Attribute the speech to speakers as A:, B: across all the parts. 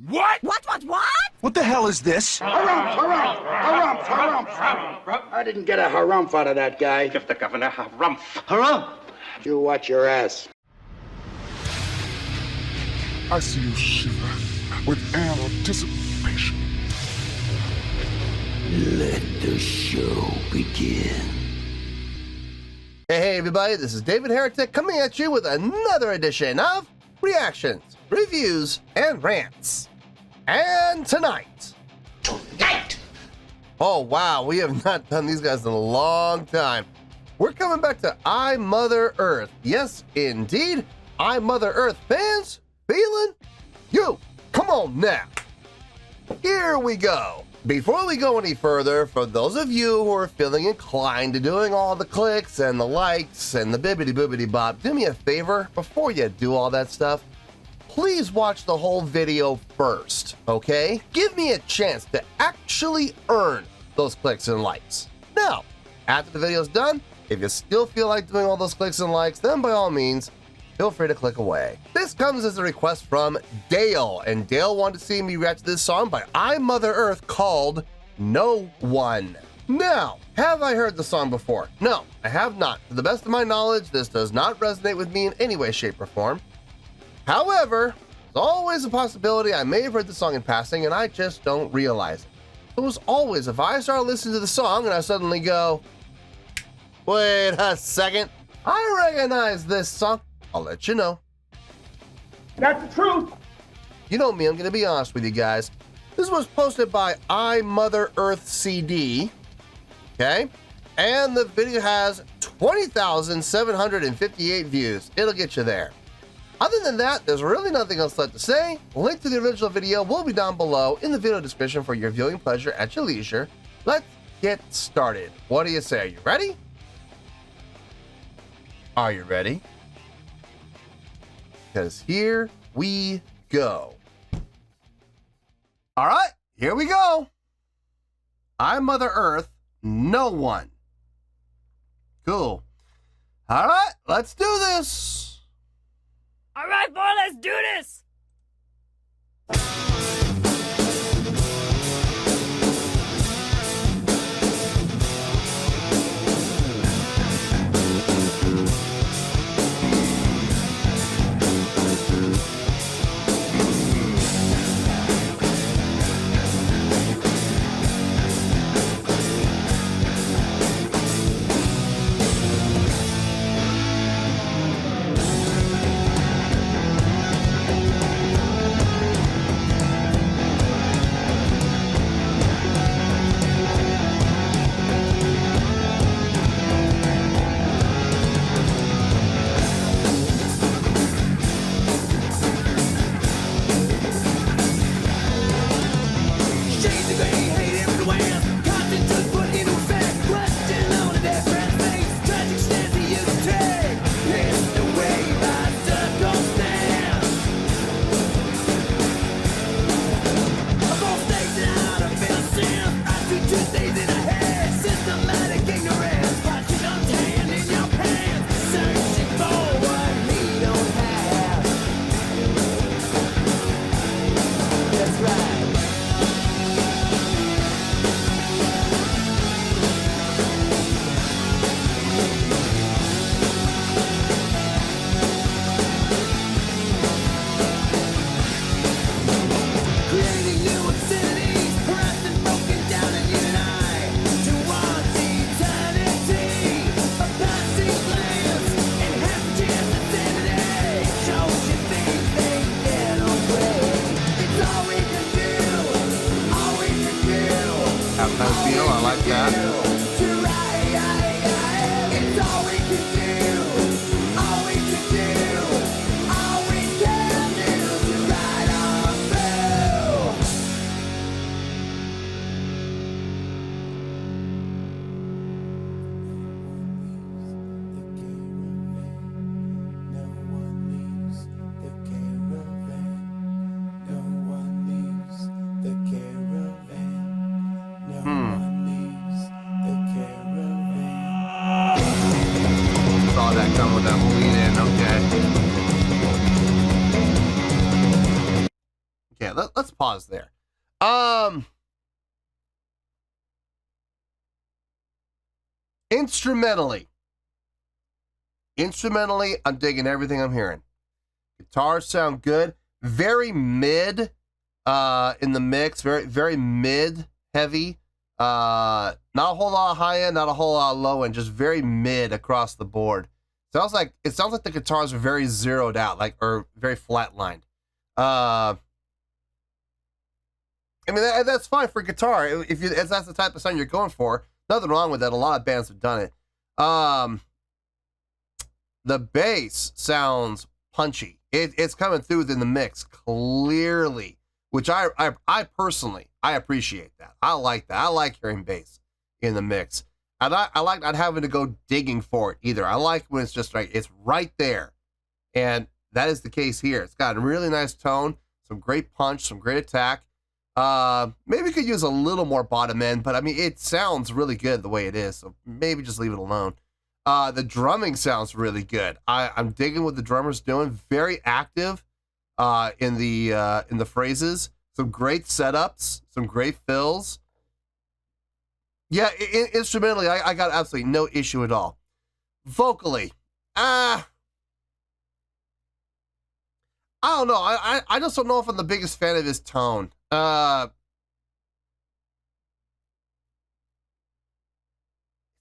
A: What?
B: What?
C: What the hell is this?
D: Harumph. I didn't get a harumph out of that guy.
E: Give the governor harumph.
C: Harumph!
D: You watch your ass.
A: I see you shiver with anticipation.
F: Let the show begin.
G: Hey everybody, this is David Heretic coming at you with another edition of Reactions, Reviews, and Rants. And tonight... Oh wow, we have not done these guys in a long time. We're coming back to I, Mother Earth. Yes, indeed, I, Mother Earth fans, feeling you. Come on now. Here we go. Before we go any further, for those of you who are feeling inclined to doing all the clicks and the likes and the bibbity-boobity bop, do me a favor, before you do all that stuff, please watch the whole video first, okay? Give me a chance to actually earn those clicks and likes. Now, after the video's done, if you still feel like doing all those clicks and likes, then by all means, feel free to click away. This comes as a request from Dale, and Dale wanted to see me react to this song by I, Mother Earth called No One. Now, have I heard the song before? No, I have not. To the best of my knowledge, this does not resonate with me in any way, shape, or form. However, there's always a possibility I may have heard the song in passing and I just don't realize it. So as always, if I start listening to the song and I suddenly go, wait a second, I recognize this song, I'll let you know.
D: That's the truth.
G: You know me, I'm going to be honest with you guys. This was posted by I, Mother Earth CD, okay? And the video has 20,758 views. It'll get you there. Other than that, there's really nothing else left to say. Link to the original video will be down below in the video description for your viewing pleasure at your leisure. Let's get started. What do you say? Are you ready? Are you ready? Because here we go. All right, here we go. I, Mother Earth, No One. Cool. All right, let's do this.
B: All right, boy, let's do this.
G: I like that. Okay, let's pause there. Instrumentally, I'm digging everything I'm hearing. Guitars sound good. Very mid in the mix. Very mid heavy. Not a whole lot of high end, not a whole lot of low end. Just very mid across the board. It sounds like the guitars are very zeroed out, or very flatlined. I mean, that's fine for guitar. If that's the type of sound you're going for, nothing wrong with that. A lot of bands have done it. The bass sounds punchy. It's coming through within the mix clearly, which I personally appreciate that. I like that. I like hearing bass in the mix. And I like not having to go digging for it either. I like when it's just right. It's right there. And that is the case here. It's got a really nice tone, some great punch, some great attack. Maybe could use a little more bottom end, but I mean, it sounds really good the way it is. So maybe just leave it alone. The drumming sounds really good. I'm digging what the drummer's doing. Very active, in the phrases. Some great setups, some great fills. Yeah, instrumentally, I got absolutely no issue at all. Vocally, I don't know. I just don't know if I'm the biggest fan of his tone. It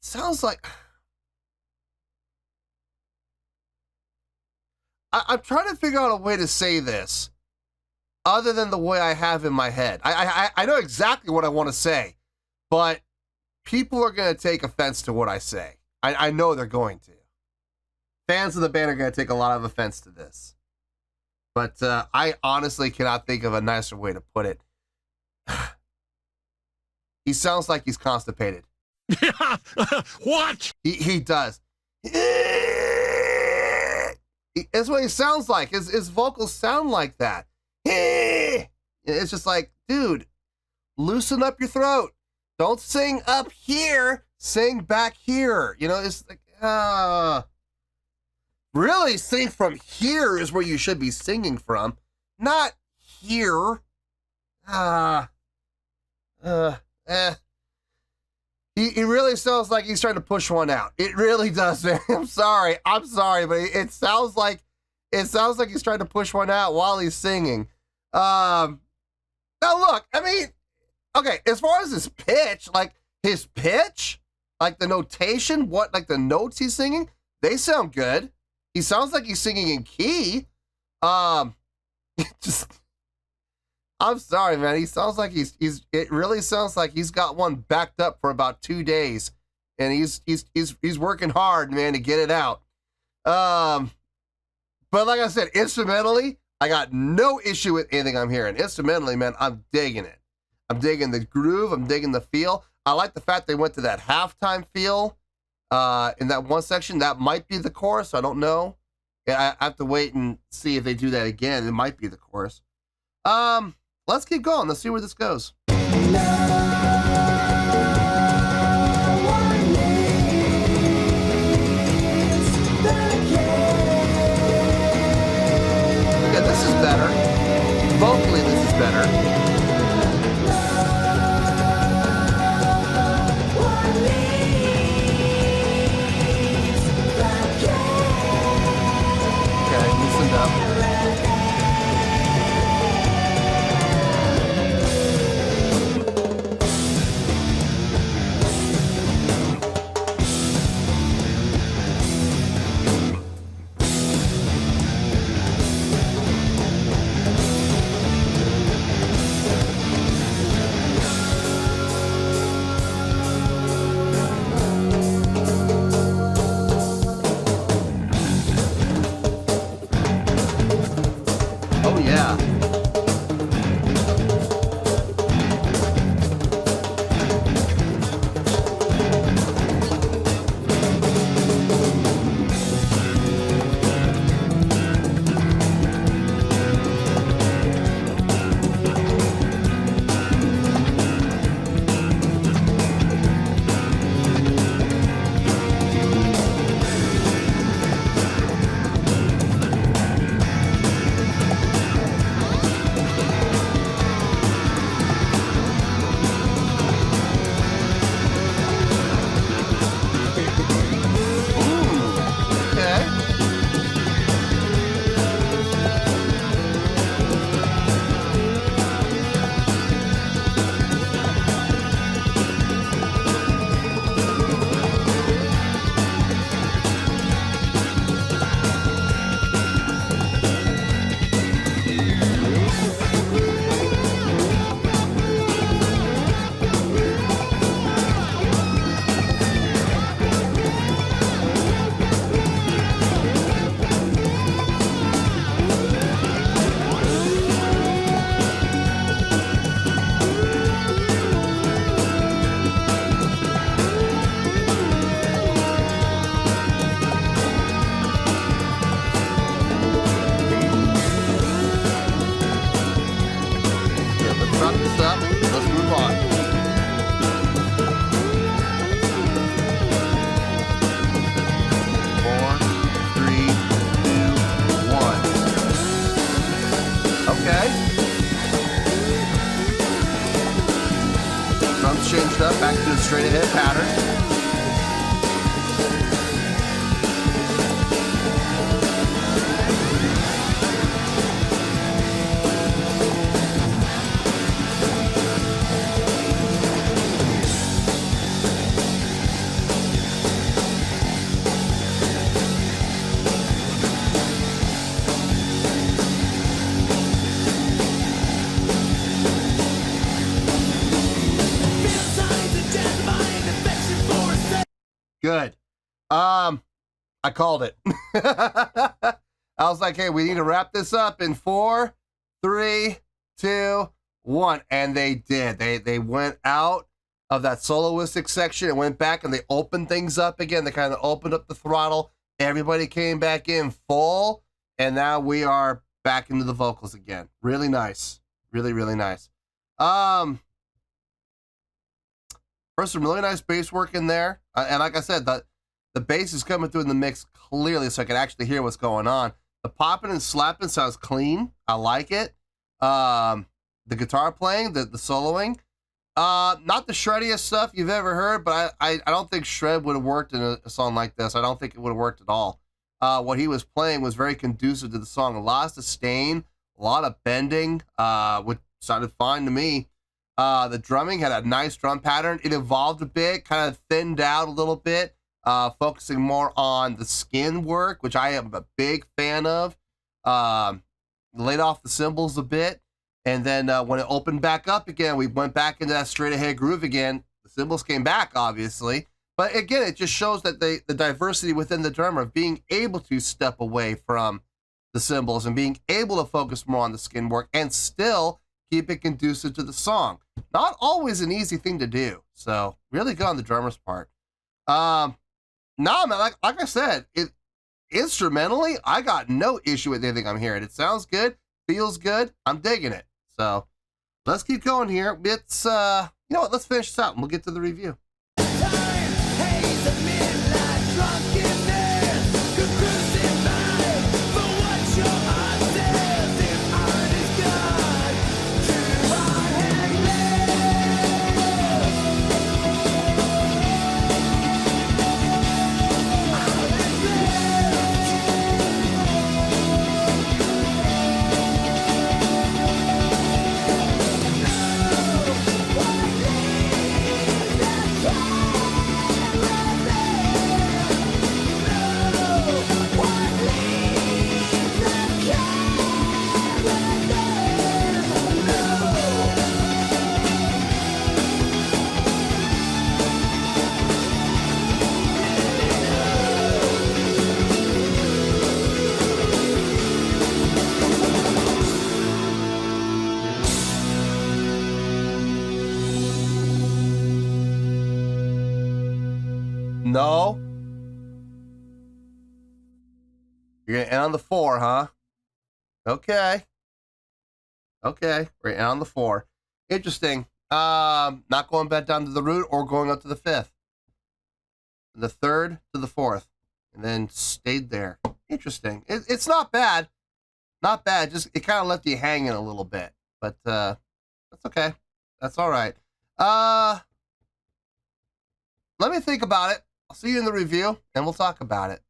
G: sounds like I'm trying to figure out a way to say this other than the way I have in my head. I know exactly what I want to say, but people are going to take offense to what I say. I know they're going to. Fans of the band are going to take a lot of offense to this. But I honestly cannot think of a nicer way to put it. He sounds like he's constipated.
A: What?
G: He does. That's what he sounds like. His vocals sound like that. It's just like, dude, loosen up your throat. Don't sing up here. Sing back here. You know, it's like, really sing from here is where you should be singing from, not here. He really sounds like he's trying to push one out. It really does, man. I'm sorry, but it sounds like he's trying to push one out while he's singing. Now look, I mean, okay, as far as his pitch, like the notation, the notes he's singing, they sound good. He sounds like he's singing in key. I'm sorry, man. He sounds like it really sounds like he's got one backed up for about 2 days, and he's working hard, man, to get it out. But like I said, instrumentally, I got no issue with anything I'm hearing. Instrumentally, man, I'm digging it. I'm digging the groove. I'm digging the feel. I like the fact they went to that halftime feel in that one section. That might be the chorus. I don't know. I have to wait and see if they do that again. It might be the chorus. Let's keep going. Let's see where this goes. Okay, this is better. Vocally, this is better. Okay, loosened up. wrap this up. Let's move on. Okay. Drums changed up back to the straight ahead pattern. Good. I called it. I was like, hey, we need to wrap this up in 4, 3, 2, 1. And they did. They went out of that soloistic section and went back and they opened things up again. They kind of opened up the throttle. Everybody came back in full. And now we are back into the vocals again. Really nice. Really, really nice. First, some really nice bass work in there. And like I said, the bass is coming through in the mix clearly so I can actually hear what's going on. The popping and slapping sounds clean. I like it. The guitar playing, the soloing. Not the shreddiest stuff you've ever heard, but I don't think shred would have worked in a song like this. I don't think it would have worked at all. What he was playing was very conducive to the song. A lot of sustain, a lot of bending, which sounded fine to me. The drumming had a nice drum pattern. It evolved a bit, kind of thinned out a little bit, focusing more on the skin work, which I am a big fan of. Laid off the cymbals a bit. And then when it opened back up again, we went back into that straight ahead groove again. The cymbals came back, obviously. But again, it just shows that the diversity within the drummer of being able to step away from the cymbals and being able to focus more on the skin work and still keep it conducive to the song. Not always an easy thing to do. So really good on the drummer's part. No, man, like I said, instrumentally, I got no issue with anything I'm hearing. It sounds good, feels good. I'm digging it. So let's keep going here. It's, you know what, let's finish this out and we'll get to the review. No. You're going to end on the 4, huh? Okay. Okay. We're going to end on the 4. Interesting. Not going back down to the root or going up to the 5th. The 3rd to the 4th. And then stayed there. Interesting. It's not bad. Not bad. Just it kind of left you hanging a little bit. But that's okay. That's all right. Let me think about it. I'll see you in the review, and we'll talk about it.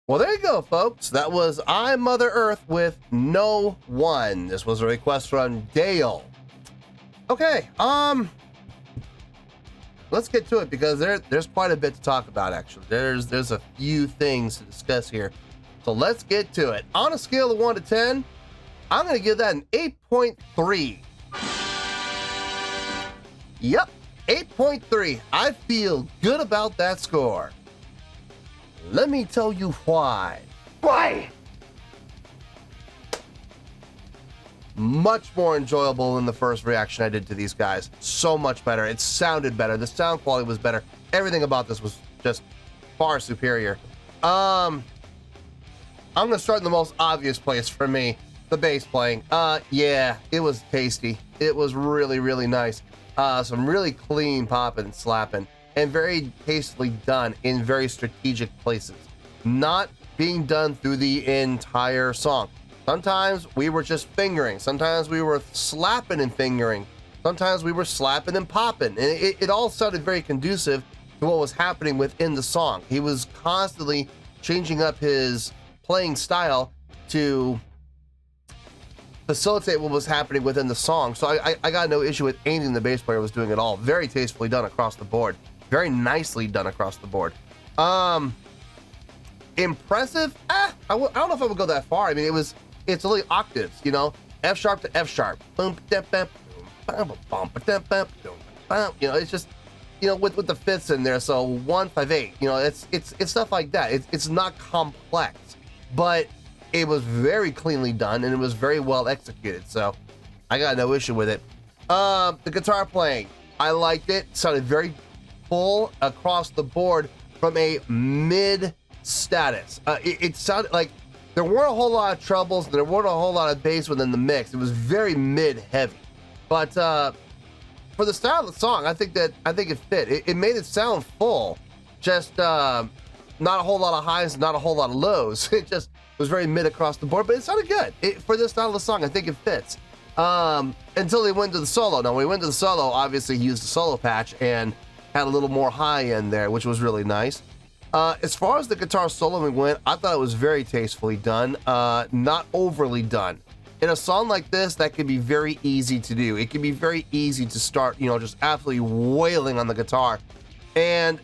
G: Well, there you go, folks. That was I, Mother Earth with No One. This was a request from Dale. Okay, let's get to it because there's quite a bit to talk about, actually. There's a few things to discuss here. So let's get to it. On a scale of 1 to 10, I'm going to give that an 8.3. Yep. 8.3. I feel good about that score. Let me tell you why.
D: Why?
G: Much more enjoyable than the first reaction I did to these guys. So much better. It sounded better. The sound quality was better. Everything about this was just far superior. I'm going to start in the most obvious place for me. the bass playing. Yeah, it was tasty. It was really, really nice. Some really clean popping and slapping, and very tastefully done in very strategic places. Not being done through the entire song. Sometimes we were just fingering. Sometimes we were slapping and fingering. Sometimes we were slapping and popping. And it all sounded very conducive to what was happening within the song. He was constantly changing up his playing style to facilitate what was happening within the song. So I got no issue with anything the bass player was doing at all. Very tastefully done across the board. Very nicely done across the board. Impressive? I don't know if I would go that far. I mean, it's really octaves, you know, F sharp to F sharp. Boom, you know, it's just, you know, with the fifths in there. So 1, 5, 8. You know, it's stuff like that. It's not complex, but it was very cleanly done and it was very well executed. So I got no issue with it. The guitar playing, I liked it. Sounded very full across the board from a mid status. It sounded like there weren't a whole lot of trebles, there weren't a whole lot of bass within the mix. It was very mid heavy, but for the style of the song, I think it fit. It made it sound full, just not a whole lot of highs, not a whole lot of lows. It just was very mid across the board, but it sounded good. For this style of the song, I think it fits. Until they went to the solo. Now, when we went to the solo, obviously he used the solo patch and had a little more high in there, which was really nice. As far as the guitar soloing went, I thought it was very tastefully done, not overly done. In a song like this, that can be very easy to do. It can be very easy to start, you know, just absolutely wailing on the guitar. And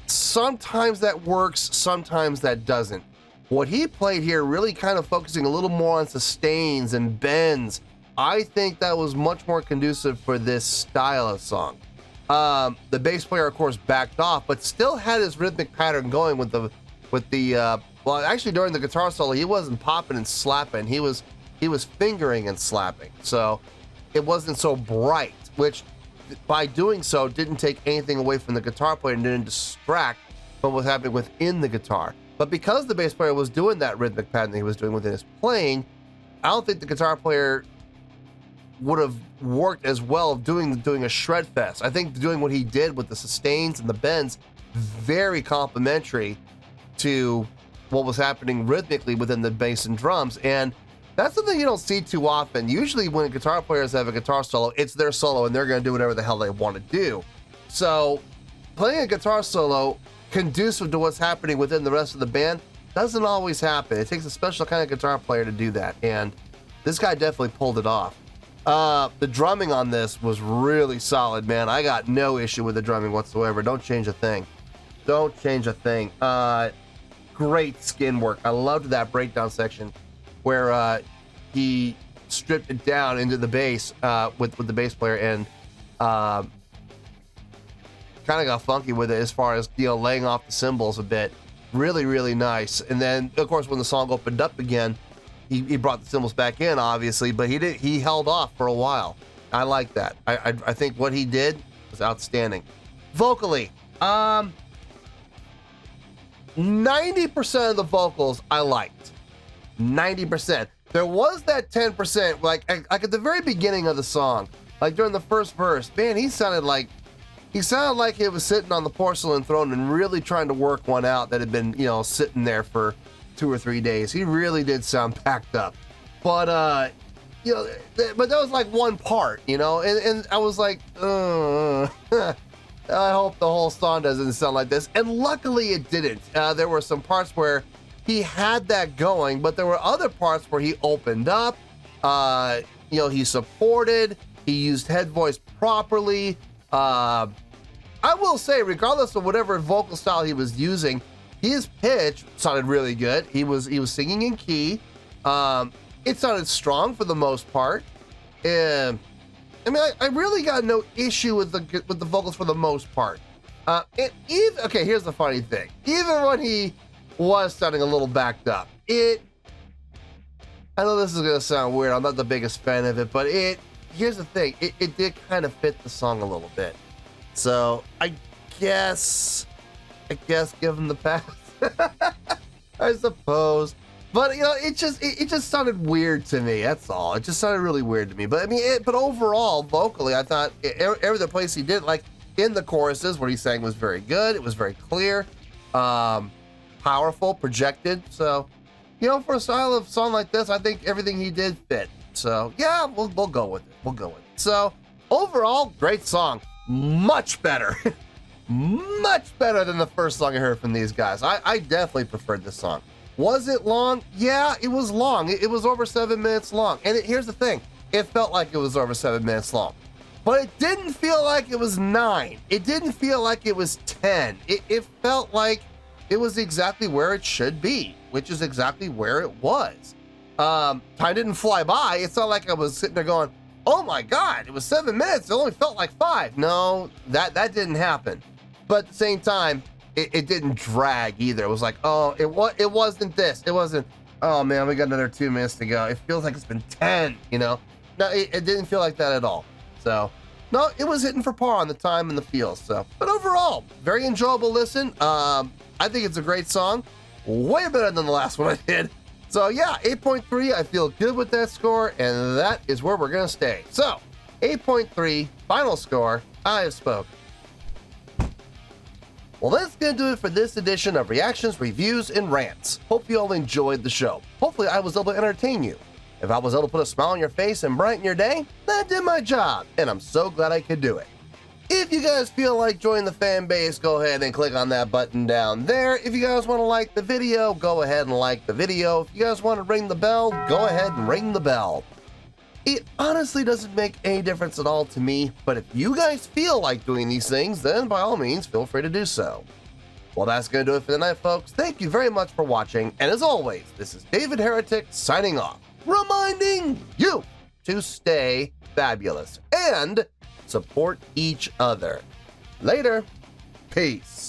G: sometimes that works, sometimes that doesn't. What he played here, really kind of focusing a little more on sustains and bends, I think that was much more conducive for this style of song. The bass player, of course, backed off, but still had his rhythmic pattern going with the well, actually during the guitar solo, he wasn't popping and slapping. He was fingering and slapping. So it wasn't so bright, which by doing so didn't take anything away from the guitar player and didn't distract from what was happening within the guitar. But because the bass player was doing that rhythmic pattern that he was doing within his playing, I don't think the guitar player would have worked as well doing a shred fest. I think doing what he did with the sustains and the bends, very complementary to what was happening rhythmically within the bass and drums. And that's something you don't see too often. Usually when guitar players have a guitar solo, it's their solo and they're going to do whatever the hell they want to do. So playing a guitar solo conducive to what's happening within the rest of the band doesn't always happen. It takes a special kind of guitar player to do that, and this guy definitely pulled it off. The drumming on this was really solid, man. I got no issue with the drumming whatsoever. Don't change a thing. Don't change a thing. Great skin work. I loved that breakdown section where he stripped it down into the bass with the bass player and kind of got funky with it as far as, you know, laying off the cymbals a bit. Really, really nice. And then, of course, when the song opened up again, he brought the cymbals back in, obviously, but he held off for a while. I like that. I think what he did was outstanding. Vocally, 90% of the vocals I liked. 90%. There was that 10%, like at the very beginning of the song, like during the first verse, man, he sounded like he was sitting on the porcelain throne and really trying to work one out that had been, you know, sitting there for 2 or 3 days. He really did sound packed up. But you know, but that was like one part, you know, and I was like, I hope the whole song doesn't sound like this. And luckily it didn't. There were some parts where he had that going, but there were other parts where he opened up, you know, he supported, he used head voice properly. I will say, regardless of whatever vocal style he was using, his pitch sounded really good. He was singing in key. It sounded strong for the most part. I mean, I really got no issue with the vocals for the most part. Okay, here's the funny thing. Even when he was sounding a little backed up, I know this is gonna sound weird. I'm not the biggest fan of it, but here's the thing. It did kind of fit the song a little bit. So I guess give him the pass. I suppose. But you know, it just sounded weird to me. That's all. It just sounded really weird to me. But I mean, but overall, vocally, I thought every other place he did, like in the choruses, what he sang was very good. It was very clear, powerful, projected. So, you know, for a style of song like this, I think everything he did fit. So yeah, we'll go with it. We'll go with it. So overall, great song. Much better. Much better than the first song I heard from these guys. I definitely preferred this song. Was it long? Yeah, it was long. It was over 7 minutes long. And here's the thing. It felt like it was over 7 minutes long. But it didn't feel like it was 9. It didn't feel like it was 10. It felt like it was exactly where it should be, which is exactly where it was. Time didn't fly by. It's not like I was sitting there going, oh my God, it was 7 minutes. It only felt like 5. No, that didn't happen. But at the same time, it didn't drag either. It was like, oh, it wasn't this. It wasn't, oh man, we got another 2 minutes to go. It feels like it's been 10, you know? No, it didn't feel like that at all. So, no, it was hitting for par on the time and the feel. So, but overall, very enjoyable listen. I think it's a great song. Way better than the last one I did. So yeah, 8.3, I feel good with that score, and that is where we're gonna stay. So, 8.3, final score, I have spoken. Well, that's gonna do it for this edition of Reactions, Reviews, and Rants. Hope you all enjoyed the show. Hopefully I was able to entertain you. If I was able to put a smile on your face and brighten your day, that did my job, and I'm so glad I could do it. If you guys feel like joining the fan base, go ahead and click on that button down there. If you guys want to like the video, go ahead and like the video. If you guys want to ring the bell, go ahead and ring the bell. It honestly doesn't make any difference at all to me, but if you guys feel like doing these things, then by all means, feel free to do so. Well, that's going to do it for the night, folks. Thank you very much for watching, and as always, this is David Heretic signing off, reminding you to stay fabulous and support each other. Later. Peace.